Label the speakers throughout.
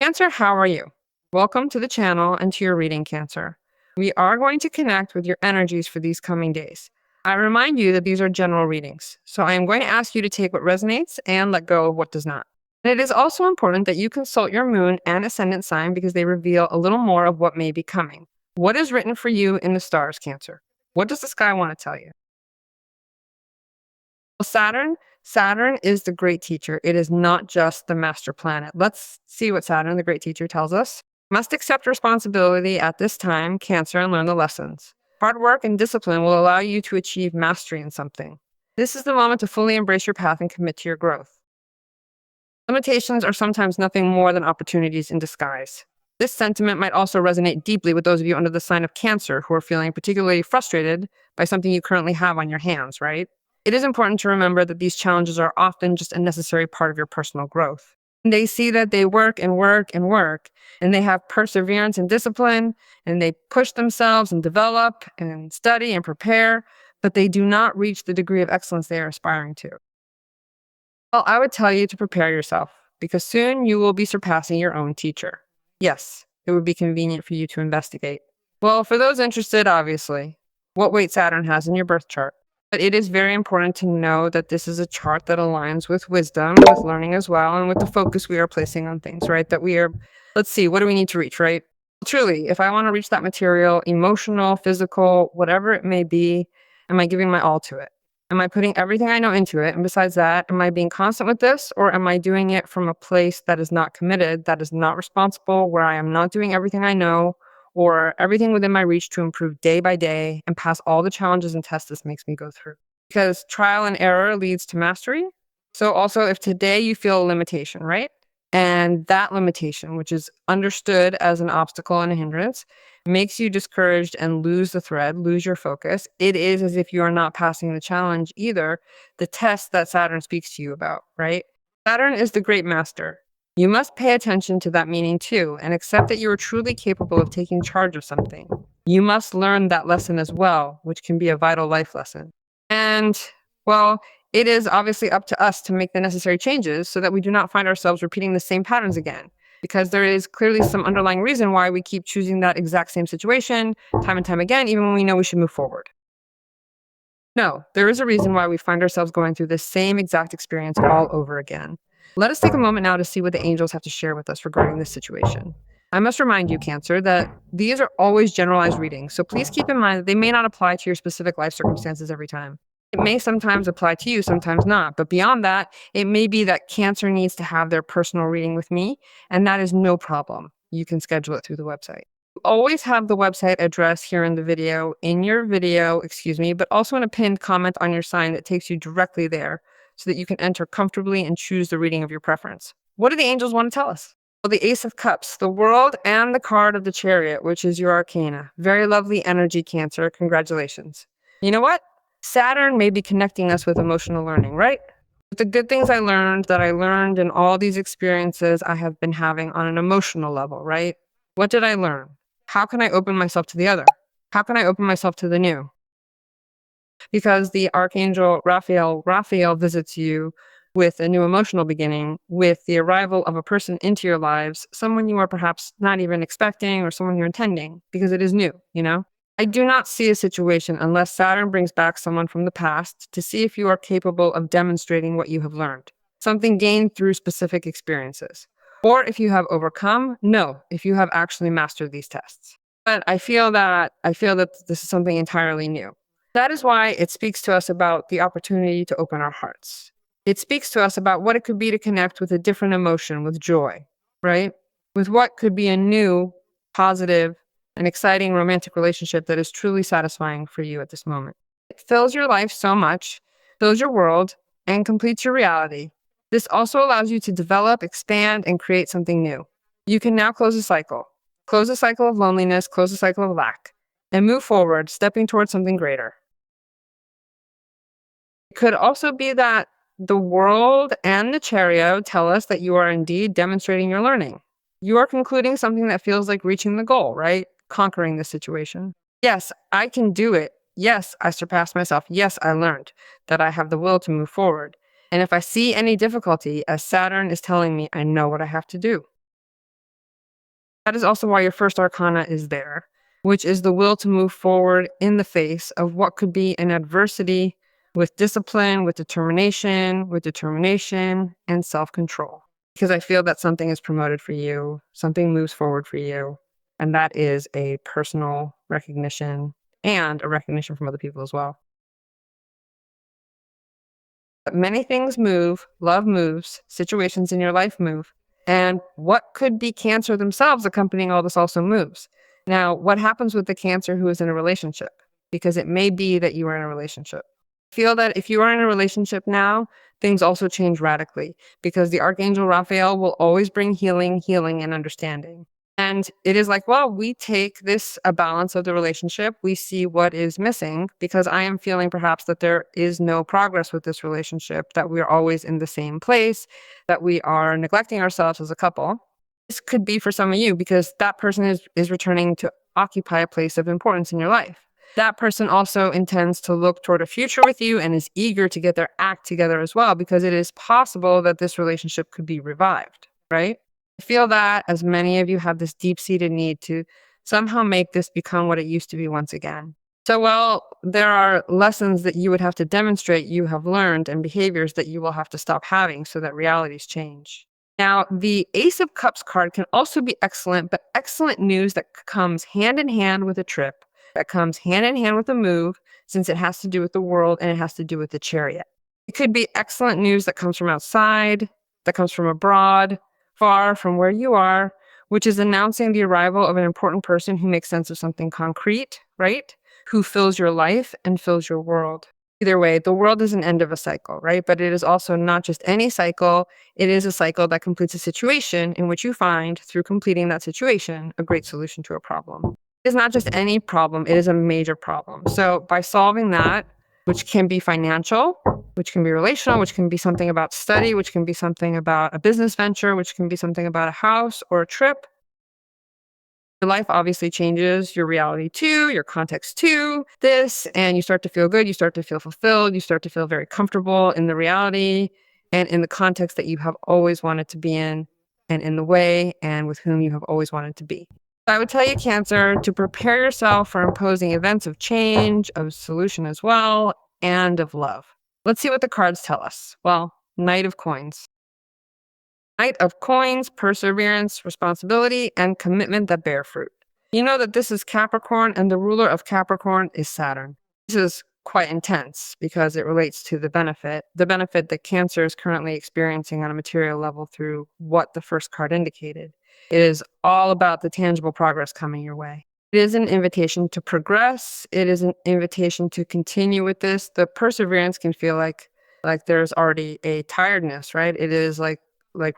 Speaker 1: Cancer, how are you? Welcome to the channel and to your reading, Cancer. We are going to connect with your energies for these coming days. I remind you that these are general readings, so I am going to ask you to take what resonates and let go of what does not. And it is also important that you consult your moon and ascendant sign because they reveal a little more of what may be coming. What is written for you in the stars, Cancer? What does the sky want to tell you? Well, Saturn is the great teacher. It is not just the master planet. Let's see what Saturn, the great teacher, tells us. Must accept responsibility at this time, Cancer, and learn the lessons. Hard work and discipline will allow you to achieve mastery in something. This is the moment to fully embrace your path and commit to your growth. Limitations are sometimes nothing more than opportunities in disguise. This sentiment might also resonate deeply with those of you under the sign of Cancer who are feeling particularly frustrated by something you currently have on your hands, right? It is important to remember that these challenges are often just a necessary part of your personal growth. They see that they work and work and work, and they have perseverance and discipline, and they push themselves and develop and study and prepare, but they do not reach the degree of excellence they are aspiring to. Well, I would tell you to prepare yourself because soon you will be surpassing your own teacher. Yes, it would be convenient for you to investigate. Well, for those interested, obviously, what weight Saturn has in your birth chart. But it is very important to know that this is a chart that aligns with wisdom, with learning as well, and with the focus we are placing on things, right? That we are, let's see, what do we need to reach, right? Truly, if I want to reach that material, emotional, physical, whatever it may be, am I giving my all to it? Am I putting everything I know into it? And besides that, am I being constant with this, or am I doing it from a place that is not committed, that is not responsible, where I am not doing everything I know, or everything within my reach to improve day by day and pass all the challenges and tests this makes me go through? Because trial and error leads to mastery. So also, if today you feel a limitation, right? And that limitation, which is understood as an obstacle and a hindrance, makes you discouraged and lose the thread, lose your focus. It is as if you are not passing the challenge either, the test that Saturn speaks to you about, right? Saturn is the great master. You must pay attention to that meaning too and accept that you are truly capable of taking charge of something. You must learn that lesson as well, which can be a vital life lesson. And, well, it is obviously up to us to make the necessary changes so that we do not find ourselves repeating the same patterns again. Because there is clearly some underlying reason why we keep choosing that exact same situation time and time again, even when we know we should move forward. No, there is a reason why we find ourselves going through the same exact experience all over again. Let us take a moment now to see what the angels have to share with us regarding this situation. I must remind you, Cancer, that these are always generalized readings, so please keep in mind that they may not apply to your specific life circumstances every time. It may sometimes apply to you, sometimes not, but beyond that, it may be that Cancer needs to have their personal reading with me, and that is no problem. You can schedule it through the website. Always have the website address here in your video, but also in a pinned comment on your sign that takes you directly there so that you can enter comfortably and choose the reading of your preference. What do the angels want to tell us? Well, the Ace of Cups, the World, and the card of the Chariot, which is your arcana. Very lovely energy, Cancer. Congratulations. You know what? Saturn may be connecting us with emotional learning, right? But the good things I learned in all these experiences I have been having on an emotional level, right? What did I learn? How can I open myself to the other? How can I open myself to the new? Because the Archangel Raphael visits you with a new emotional beginning, with the arrival of a person into your lives, someone you are perhaps not even expecting or someone you're intending, because it is new, you know? I do not see a situation unless Saturn brings back someone from the past to see if you are capable of demonstrating what you have learned, something gained through specific experiences. Or if you have overcome, no, if you have actually mastered these tests. But I feel that this is something entirely new. That is why it speaks to us about the opportunity to open our hearts. It speaks to us about what it could be to connect with a different emotion, with joy, right? With what could be a new, positive, and exciting romantic relationship that is truly satisfying for you at this moment. It fills your life so much, fills your world, and completes your reality. This also allows you to develop, expand, and create something new. You can now close a cycle. Close the cycle of loneliness, close the cycle of lack, and move forward, stepping towards something greater. It could also be that the world and the chariot tell us that you are indeed demonstrating your learning. You are concluding something that feels like reaching the goal, right? Conquering the situation. Yes, I can do it. Yes, I surpassed myself. Yes, I learned that I have the will to move forward. And if I see any difficulty, as Saturn is telling me, I know what I have to do. That is also why your first arcana is there, which is the will to move forward in the face of what could be an adversity with discipline, with determination, and self-control. Because I feel that something is promoted for you, something moves forward for you, and that is a personal recognition and a recognition from other people as well. But many things move, love moves, situations in your life move. And what could be Cancer themselves accompanying all this also moves. Now, what happens with the Cancer who is in a relationship? Because it may be that you are in a relationship. Feel that if you are in a relationship now, things also change radically because the Archangel Raphael will always bring healing, and understanding. And it is like, well, we take this a balance of the relationship. We see what is missing because I am feeling perhaps that there is no progress with this relationship, that we're always in the same place, that we are neglecting ourselves as a couple. This could be for some of you because that person is returning to occupy a place of importance in your life. That person also intends to look toward a future with you and is eager to get their act together as well because it is possible that this relationship could be revived, right? I feel that as many of you have this deep-seated need to somehow make this become what it used to be once again. So while there are lessons that you would have to demonstrate you have learned and behaviors that you will have to stop having so that realities change. Now, the Ace of Cups card can also be excellent, but excellent news that comes hand in hand with a trip, that comes hand in hand with a move, since it has to do with the world and it has to do with the Chariot. It could be excellent news that comes from outside, that comes from abroad, far from where you are, which is announcing the arrival of an important person who makes sense of something concrete, right? Who fills your life and fills your world. Either way, the world is an end of a cycle, right? But it is also not just any cycle. It is a cycle that completes a situation in which you find, through completing that situation, a great solution to a problem. It is not just any problem. It is a major problem. So by solving that, which can be financial, which can be relational, which can be something about study, which can be something about a business venture, which can be something about a house or a trip. Your life obviously changes, your reality too, your context too, and you start to feel good, you start to feel fulfilled, you start to feel very comfortable in the reality and in the context that you have always wanted to be in, and in the way and with whom you have always wanted to be. I would tell you, Cancer, to prepare yourself for imposing events of change, of solution as well, and of love. Let's see what the cards tell us. Well, Knight of Coins. Knight of Coins, perseverance, responsibility, and commitment that bear fruit. You know that this is Capricorn, and the ruler of Capricorn is Saturn. This is quite intense because it relates to the benefit that Cancer is currently experiencing on a material level through what the first card indicated. It is all about the tangible progress coming your way. It is an invitation to progress. It is an invitation to continue with this. The perseverance can feel like there's already a tiredness, right? It is like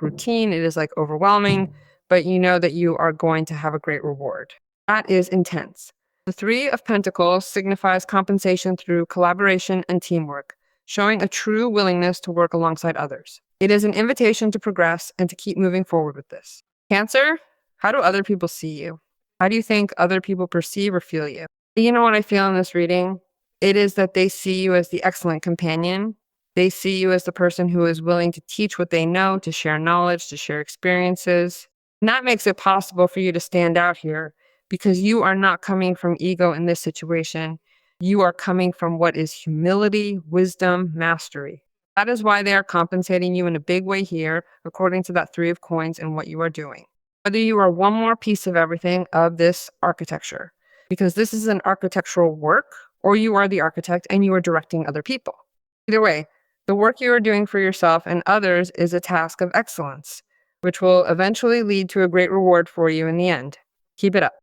Speaker 1: routine. It is like overwhelming, but you know that you are going to have a great reward. That is intense. The Three of Pentacles signifies compensation through collaboration and teamwork, showing a true willingness to work alongside others. It is an invitation to progress and to keep moving forward with this. Cancer, how do other people see you? How do you think other people perceive or feel you? You know what I feel in this reading? It is that they see you as the excellent companion. They see you as the person who is willing to teach what they know, to share knowledge, to share experiences. And that makes it possible for you to stand out here because you are not coming from ego in this situation. You are coming from what is humility, wisdom, mastery. That is why they are compensating you in a big way here, according to that Three of Coins and what you are doing. Whether you are one more piece of everything of this architecture, because this is an architectural work, or you are the architect and you are directing other people. Either way, the work you are doing for yourself and others is a task of excellence, which will eventually lead to a great reward for you in the end. Keep it up.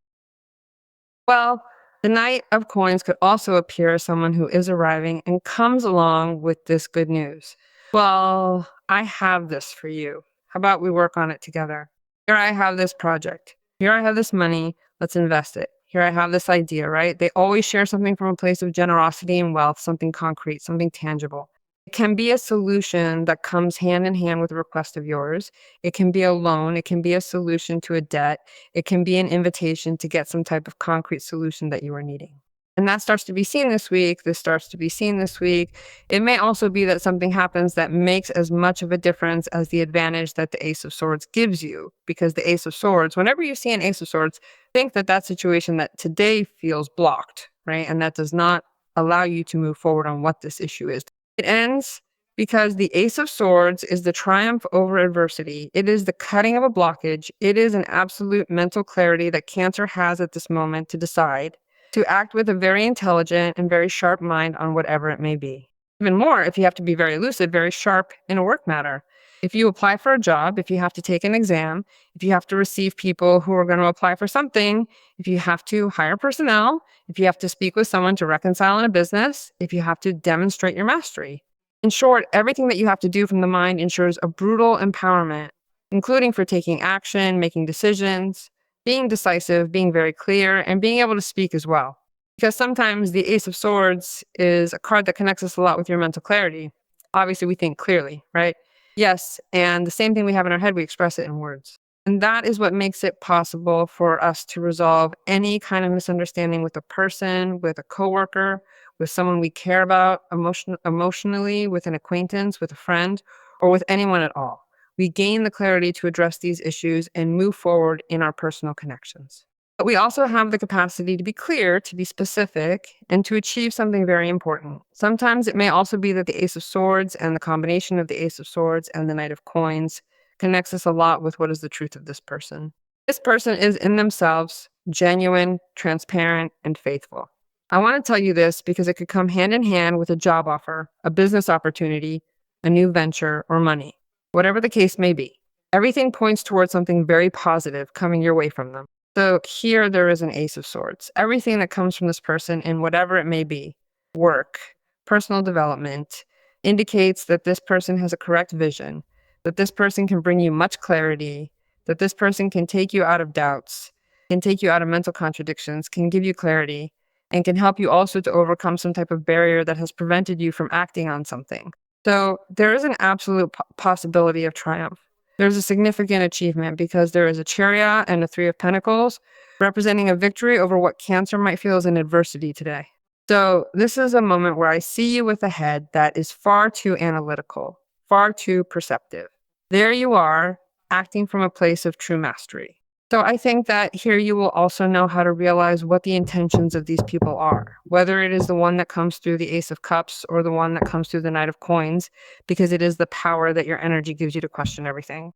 Speaker 1: Well, the Knight of Coins could also appear as someone who is arriving and comes along with this good news. Well, I have this for you. How about we work on it together? Here I have this project. Here I have this money. Let's invest it. Here I have this idea, right? They always share something from a place of generosity and wealth, something concrete, something tangible. It can be a solution that comes hand in hand with a request of yours. It can be a loan. It can be a solution to a debt. It can be an invitation to get some type of concrete solution that you are needing. And that starts to be seen this week. This starts to be seen this week. It may also be that something happens that makes as much of a difference as the advantage that the Ace of Swords gives you. Because the Ace of Swords, whenever you see an Ace of Swords, think that that situation that today feels blocked, right? And that does not allow you to move forward on what this issue is. It ends because the Ace of Swords is the triumph over adversity. It is the cutting of a blockage. It is an absolute mental clarity that Cancer has at this moment to decide to act with a very intelligent and very sharp mind on whatever it may be. Even more, if you have to be very lucid, very sharp in a work matter. If you apply for a job, if you have to take an exam, if you have to receive people who are going to apply for something, if you have to hire personnel, if you have to speak with someone to reconcile in a business, if you have to demonstrate your mastery. In short, everything that you have to do from the mind ensures a brutal empowerment, including for taking action, making decisions, being decisive, being very clear, and being able to speak as well. Because sometimes the Ace of Swords is a card that connects us a lot with your mental clarity. Obviously, we think clearly, right? Yes, and the same thing we have in our head, we express it in words. And that is what makes it possible for us to resolve any kind of misunderstanding with a person, with a coworker, with someone we care about emotionally, with an acquaintance, with a friend, or with anyone at all. We gain the clarity to address these issues and move forward in our personal connections. But we also have the capacity to be clear, to be specific, and to achieve something very important. Sometimes it may also be that the Ace of Swords and the combination of the Ace of Swords and the Knight of Coins connects us a lot with what is the truth of this person. This person is in themselves genuine, transparent, and faithful. I want to tell you this because it could come hand in hand with a job offer, a business opportunity, a new venture, or money. Whatever the case may be, everything points towards something very positive coming your way from them. So here there is an Ace of Swords. Everything that comes from this person in whatever it may be, work, personal development, indicates that this person has a correct vision, that this person can bring you much clarity, that this person can take you out of doubts, can take you out of mental contradictions, can give you clarity, and can help you also to overcome some type of barrier that has prevented you from acting on something. So there is an absolute possibility of triumph. There's a significant achievement because there is a Chariot and a Three of Pentacles representing a victory over what Cancer might feel is an adversity today. So this is a moment where I see you with a head that is far too analytical, far too perceptive. There you are, acting from a place of true mastery. So I think that here you will also know how to realize what the intentions of these people are, whether it is the one that comes through the Ace of Cups or the one that comes through the Knight of Coins, because it is the power that your energy gives you to question everything.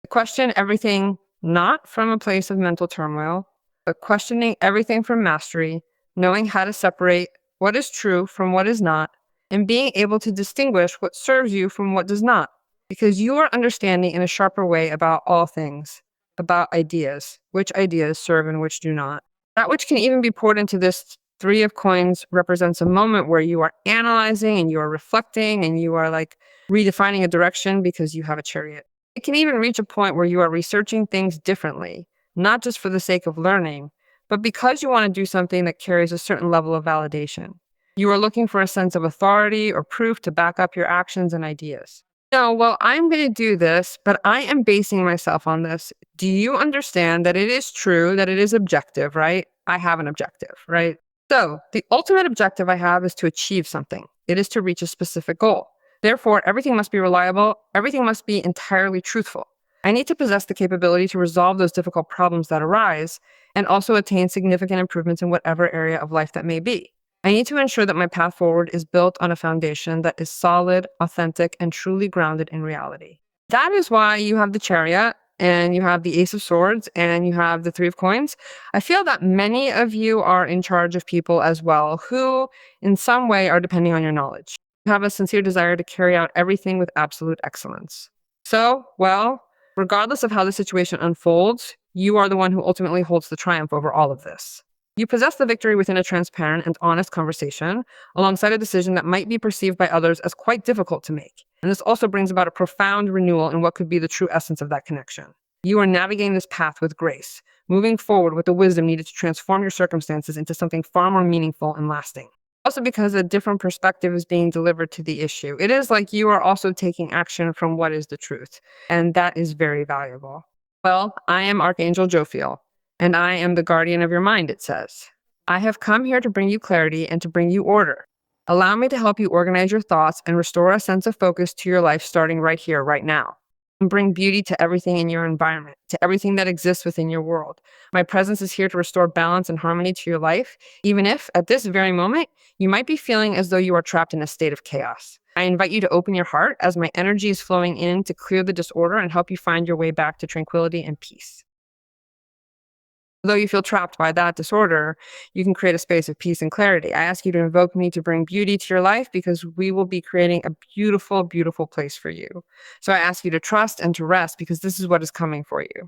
Speaker 1: Question everything not from a place of mental turmoil, but questioning everything from mastery, knowing how to separate what is true from what is not, and being able to distinguish what serves you from what does not, because you are understanding in a sharper way about all things, about ideas, which ideas serve and which do not. That which can even be poured into this Three of Coins represents a moment where you are analyzing and you are reflecting and you are like redefining a direction because you have a Chariot. It can even reach a point where you are researching things differently, not just for the sake of learning, but because you want to do something that carries a certain level of validation. You are looking for a sense of authority or proof to back up your actions and ideas. No, well, I'm going to do this, but I am basing myself on this. Do you understand that it is true, that it is objective, right? I have an objective, right? So the ultimate objective I have is to achieve something. It is to reach a specific goal. Therefore, everything must be reliable. Everything must be entirely truthful. I need to possess the capability to resolve those difficult problems that arise and also attain significant improvements in whatever area of life that may be. I need to ensure that my path forward is built on a foundation that is solid, authentic, and truly grounded in reality. That is why you have the Chariot and you have the Ace of Swords and you have the Three of Coins. I feel that many of you are in charge of people as well who in some way are depending on your knowledge. You have a sincere desire to carry out everything with absolute excellence. So, well, regardless of how the situation unfolds, you are the one who ultimately holds the triumph over all of this. You possess the victory within a transparent and honest conversation, alongside a decision that might be perceived by others as quite difficult to make. And this also brings about a profound renewal in what could be the true essence of that connection. You are navigating this path with grace, moving forward with the wisdom needed to transform your circumstances into something far more meaningful and lasting. Also because a different perspective is being delivered to the issue. It is like you are also taking action from what is the truth, and that is very valuable. Well, I am Archangel Jophiel, and I am the guardian of your mind, it says. I have come here to bring you clarity and to bring you order. Allow me to help you organize your thoughts and restore a sense of focus to your life starting right here, right now. And bring beauty to everything in your environment, to everything that exists within your world. My presence is here to restore balance and harmony to your life, even if, at this very moment, you might be feeling as though you are trapped in a state of chaos. I invite you to open your heart as my energy is flowing in to clear the disorder and help you find your way back to tranquility and peace. Though you feel trapped by that disorder, you can create a space of peace and clarity. I ask you to invoke me to bring beauty to your life because we will be creating a beautiful, beautiful place for you. So I ask you to trust and to rest because this is what is coming for you.